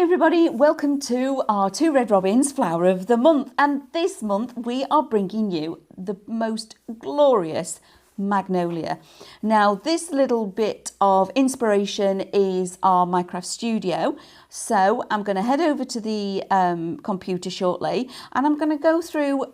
Hi everybody, welcome to our Two Red Robins Flower of the Month, and this month we are bringing you the most glorious magnolia. Now this little bit of inspiration is our Minecraft studio, so I'm going to head over to the computer shortly and I'm going to go through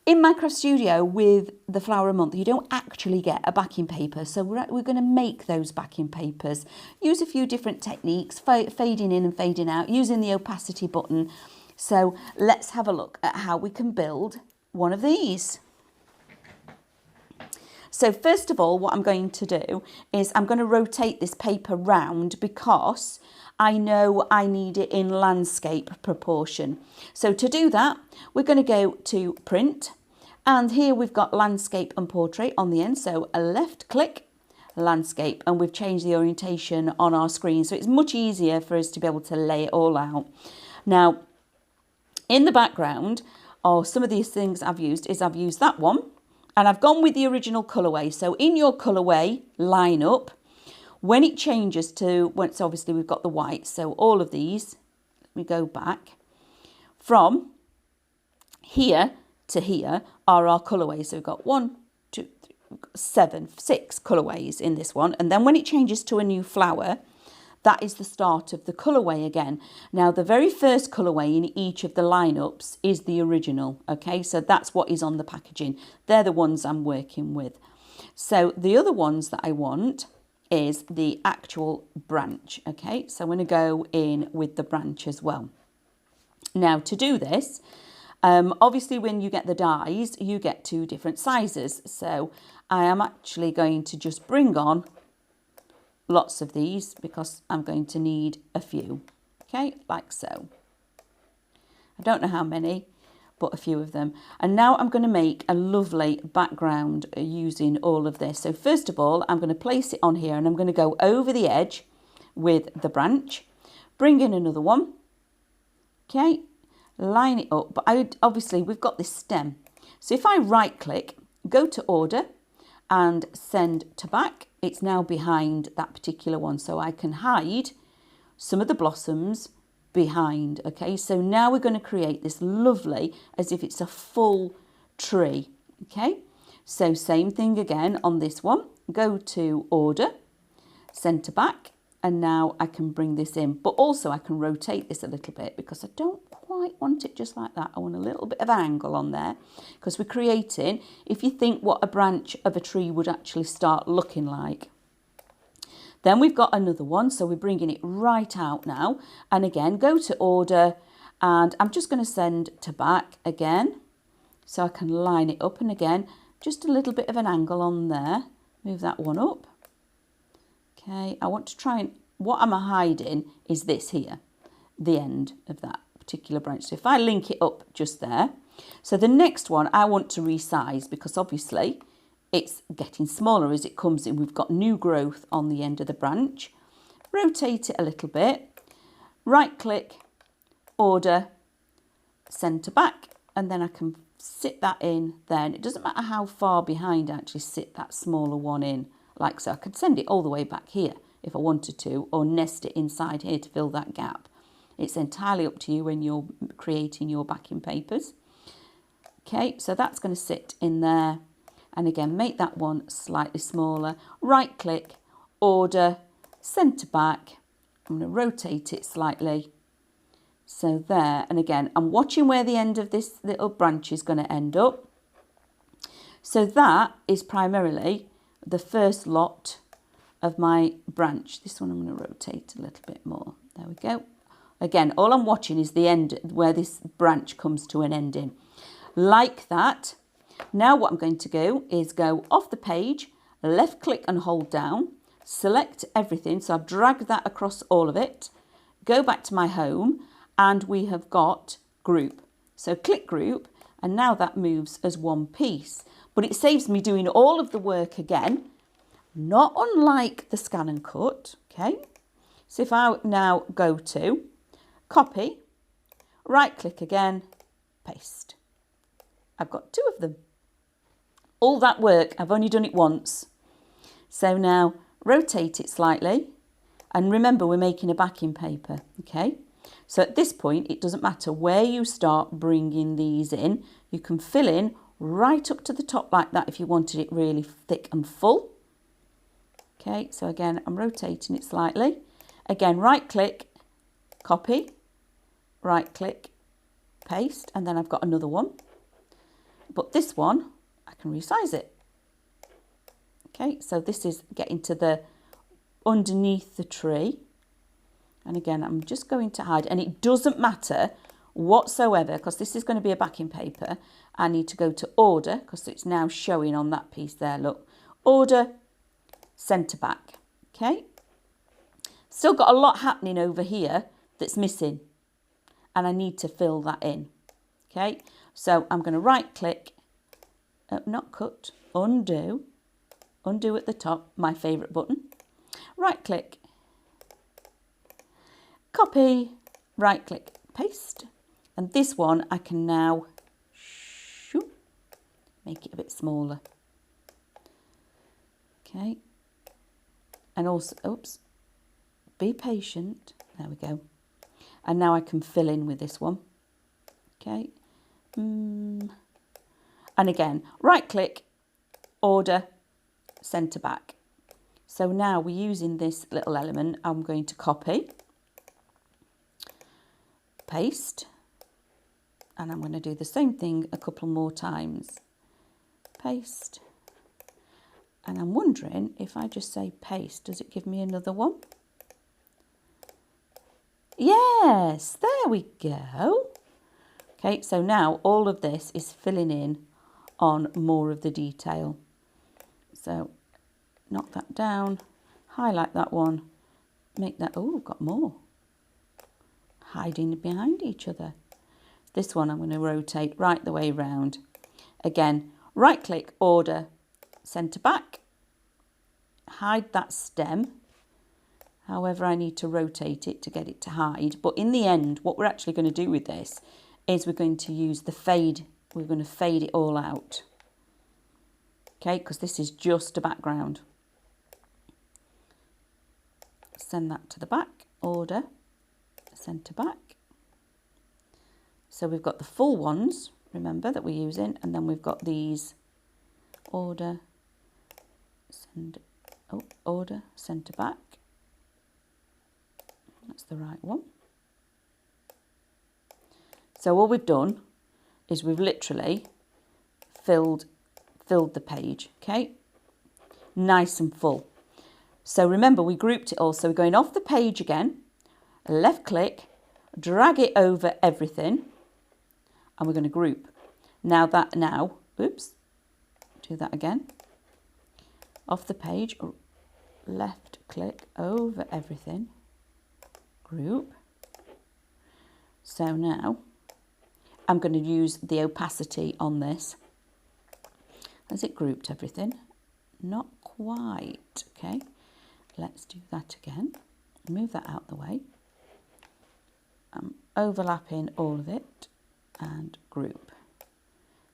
in Minecraft Studio with the Flower of the Month. You don't actually get a backing paper, so we're going to make those backing papers. Use a few different techniques, fading in and fading out, using the opacity button. So let's have a look at how we can build one of these. So first of all, what I'm going to do is I'm going to rotate this paper round because I know I need it in landscape proportion. So to do that, we're going to go to print, and here we've got landscape and portrait on the end. So a left click, landscape, and we've changed the orientation on our screen. So it's much easier for us to be able to lay it all out. Now, in the background, or some of these things I've used that one, and I've gone with the original colourway. So in your colourway lineup, when it changes to, once obviously we've got the white, so all of these, we go back, from here to here are our colourways. So we've got 1, 2, 3, we've got 7, 6 colourways in this one. And then when it changes to a new flower, that is the start of the colourway again. Now the very first colourway in each of the lineups is the original, okay? So that's what is on the packaging. They're the ones I'm working with. So the other ones that I want is the actual branch, okay? So I'm going to go in with the branch as well. Now to do this, obviously when you get the dies, you get 2 different sizes. So I am actually going to just bring on lots of these because I'm going to need a few, okay, like so. I don't know how many, but a few of them. And now I'm going to make a lovely background using all of this. So first of all, I'm going to place it on here and I'm going to go over the edge with the branch, bring in another one, okay, line it up. But obviously we've got this stem. So if I right click, go to order and send to back, it's now behind that particular one. So I can hide some of the blossoms behind, okay? So now we're going to create this lovely, as if it's a full tree, okay? So same thing again on this one, go to order, send to back, and now I can bring this in, but also I can rotate this a little bit because I don't quite want it just like that. I want a little bit of angle on there because we're creating, if you think what a branch of a tree would actually start looking like. Then we've got another one, so we're bringing it right out now. And again, go to order, and I'm just going to send to back again, so I can line it up. And again, just a little bit of an angle on there. Move that one up. Okay, I want to try and, what I'm hiding is this here, the end of that particular branch. So if I link it up just there. So the next one I want to resize because obviously it's getting smaller as it comes in. We've got new growth on the end of the branch. Rotate it a little bit. Right click, order, send to back, and then I can sit that in then. It doesn't matter how far behind I actually sit that smaller one in, like so. I could send it all the way back here if I wanted to, or nest it inside here to fill that gap. It's entirely up to you when you're creating your backing papers. Okay, so that's going to sit in there. And again, make that one slightly smaller. Right click, order, send to back. I'm going to rotate it slightly. So there, and again, I'm watching where the end of this little branch is going to end up. So that is primarily the first lot of my branch. This one I'm going to rotate a little bit more. There we go. Again, all I'm watching is the end where this branch comes to an ending. Like that. Now what I'm going to do is go off the page, left click and hold down, select everything. So I've dragged that across all of it, go back to my home, and we have got group. So click group, and now that moves as one piece. But it saves me doing all of the work again, not unlike the scan and cut, okay? So if I now go to copy, right click again, paste. I've got 2 of them. All that work, I've only done it once. So now rotate it slightly And remember, we're making a backing paper, okay? So at this point, it doesn't matter where you start bringing these in. You can fill in right up to the top like that if you wanted it really thick and full. Okay, so again, I'm rotating it slightly. Again, right click, copy, right click, paste, and then I've got another one. But this one, I can resize it. Okay, so this is getting to the underneath the tree. And again, I'm just going to hide, and it doesn't matter whatsoever because this is going to be a backing paper. I need to go to order because it's now showing on that piece there. Look, order, centre back. Okay, still got a lot happening over here that's missing, and I need to fill that in. Okay, so I'm going to right click, not cut, undo at the top, my favourite button. Right click, copy, right click, paste. And this one I can now make it a bit smaller. Okay. And also, oops, be patient. There we go. And now I can fill in with this one. Okay. And again, right click, order, centre back. So now we're using this little element. I'm going to copy, paste, and I'm going to do the same thing a couple more times. Paste. And I'm wondering if I just say paste, does it give me another one? Yes, there we go. Okay, so now all of this is filling in on more of the detail. So knock that down, highlight that one, make that, oh, got more. Hiding behind each other. This one I'm going to rotate right the way round. Again, right click, order, centre back, hide that stem. However, I need to rotate it to get it to hide. But in the end, what we're actually going to do with this is we're going to use the fade. We're going to fade it all out. Okay, because this is just a background. Send that to the back, order, centre back. So we've got the full ones, remember, that we're using, and then we've got these, order, order, centre back. That's the right one. So all we've done is we've literally filled the page, okay? Nice and full. So remember, we grouped it all. So we're going off the page again, left click, drag it over everything, and we're going to group. Oops, do that again. Off the page, left click over everything, group. So now I'm going to use the opacity on this. Has it grouped everything? Not quite. Okay, let's do that again. Move that out the way. I'm overlapping all of it and group.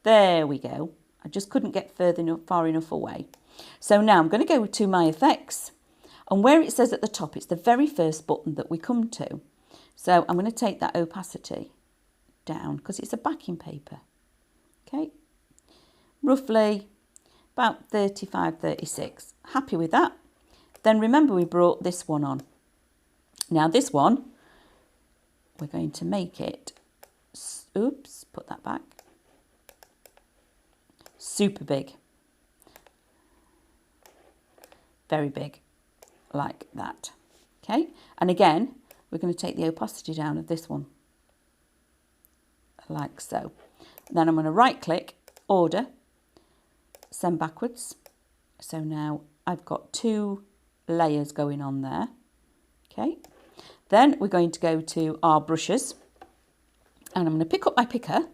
There we go. I just couldn't get far enough away. So now I'm going to go to my effects, and where it says at the top, it's the very first button that we come to. So I'm going to take that opacity down because it's a backing paper. Okay, roughly about 35, 36. Happy with that. Then remember, we brought this one on. Now this one, we're going to make it, oops, put that back, super big. Very big, like that. Okay, and again, we're going to take the opacity down of this one, like so. Then I'm going to right click, order, send backwards. So now I've got 2 layers going on there. Okay, then we're going to go to our brushes, and I'm going to pick up my picker.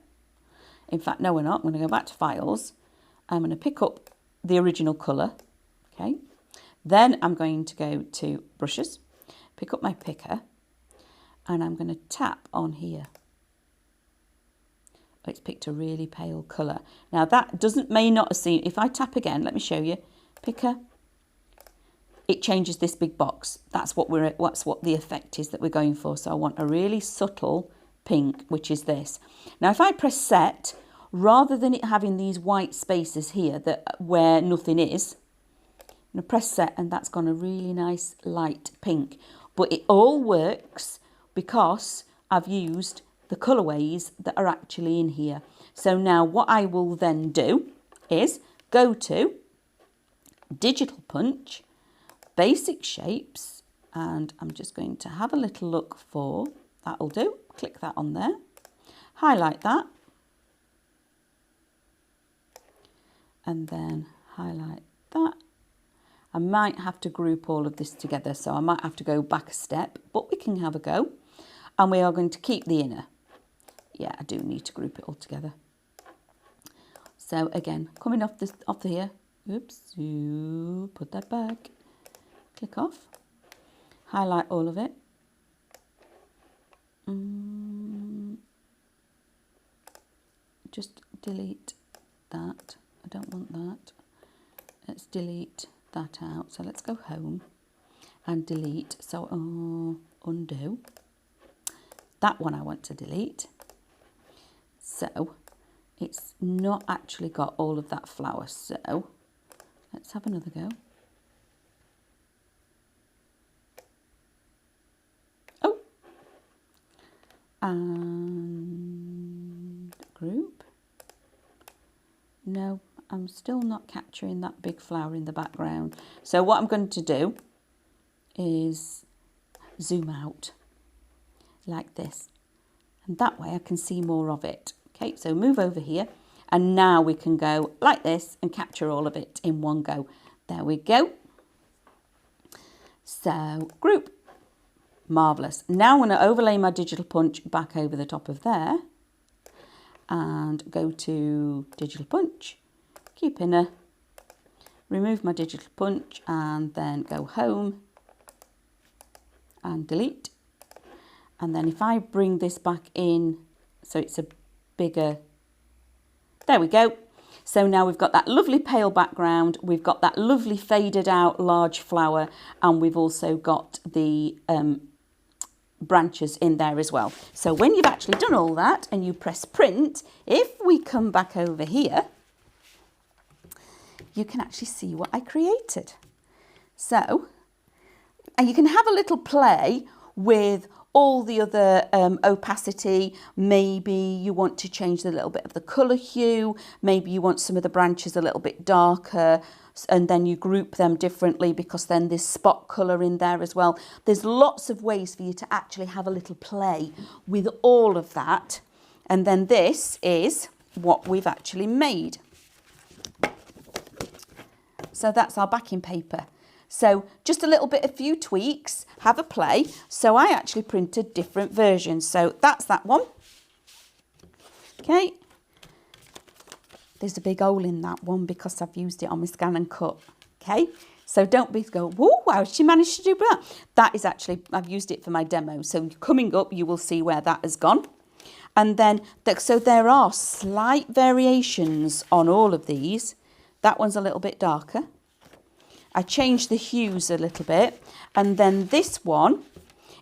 In fact, no, we're not. I'm going to go back to files. I'm going to pick up the original colour. Okay, then I'm going to go to brushes, pick up my picker, and I'm going to tap on here. It's picked a really pale colour. Now that may not have seen, if I tap again, let me show you. Picker, it changes this big box. That's what the effect is that we're going for. So I want a really subtle pink, which is this. Now if I press set, rather than it having these white spaces here where nothing is, I'm going to press set, and that's gone a really nice light pink. But it all works because I've used the colourways that are actually in here. So now what I will then do is go to Digital Punch, Basic Shapes, and I'm just going to have a little look for, that'll do, click that on there, highlight that, and then highlight that. I might have to group all of this together, so I might have to go back a step, but we can have a go. And we are going to keep the inner. Yeah, I do need to group it all together. So again, coming off here, oops, you put that back, click off, highlight all of it. Just delete that. I don't want that. Let's delete that out. So let's go home and delete. So undo. That one I want to delete. So it's not actually got all of that flower. So let's have another go. Oh, and group. No, I'm still not capturing that big flower in the background. So what I'm going to do is zoom out like this. And that way I can see more of it. Okay, so move over here. And now we can go like this and capture all of it in one go. There we go. So group. Marvellous. Now I'm going to overlay my Digital Punch back over the top of there. And go to Digital Punch, keep inner, remove my Digital Punch, and then go home and delete. And then if I bring this back in, so it's a bigger, there we go. So now we've got that lovely pale background, we've got that lovely faded out large flower, and we've also got the branches in there as well. So when you've actually done all that and you press print, if we come back over here, you can actually see what I created. So, and you can have a little play with all the other opacity. Maybe you want to change a little bit of the colour hue, maybe you want some of the branches a little bit darker, and then you group them differently because then there's spot colour in there as well. There's lots of ways for you to actually have a little play with all of that. And then this is what we've actually made. So that's our backing paper. So just a little bit, a few tweaks, have a play. So I actually printed different versions. So that's that one. Okay. There's a big hole in that one because I've used it on my scan and cut. Okay. So don't be go, whoa, how did she manage to do that? That is actually, I've used it for my demo. So coming up, you will see where that has gone. And then, so there are slight variations on all of these. That one's a little bit darker. I changed the hues a little bit. And then this one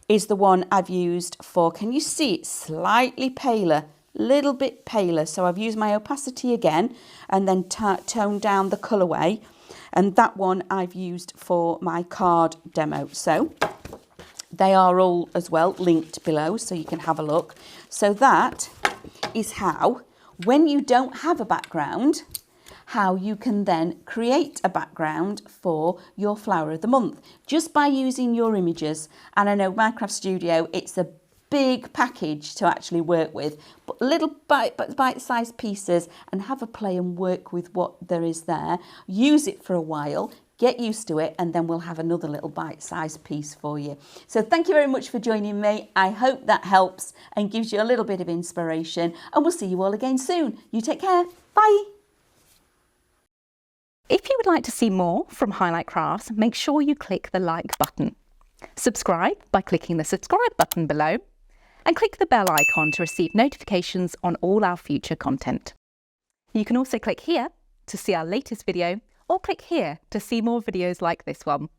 is the one I've used for, can you see it's slightly paler, little bit paler. So I've used my opacity again and then toned down the colourway. And that one I've used for my card demo. So they are all as well linked below so you can have a look. So that is how, when you don't have a background, how you can then create a background for your flower of the month just by using your images. And I know Minecraft Studio, it's a big package to actually work with, but little bite-sized pieces, and have a play and work with what there is there. Use it for a while, get used to it, and then we'll have another little bite-sized piece for you. So thank you very much for joining me. I hope that helps and gives you a little bit of inspiration, and we'll see you all again soon. You take care. Bye. If you would like to see more from Highlight Crafts, make sure you click the like button. Subscribe by clicking the subscribe button below, and click the bell icon to receive notifications on all our future content. You can also click here to see our latest video, or click here to see more videos like this one.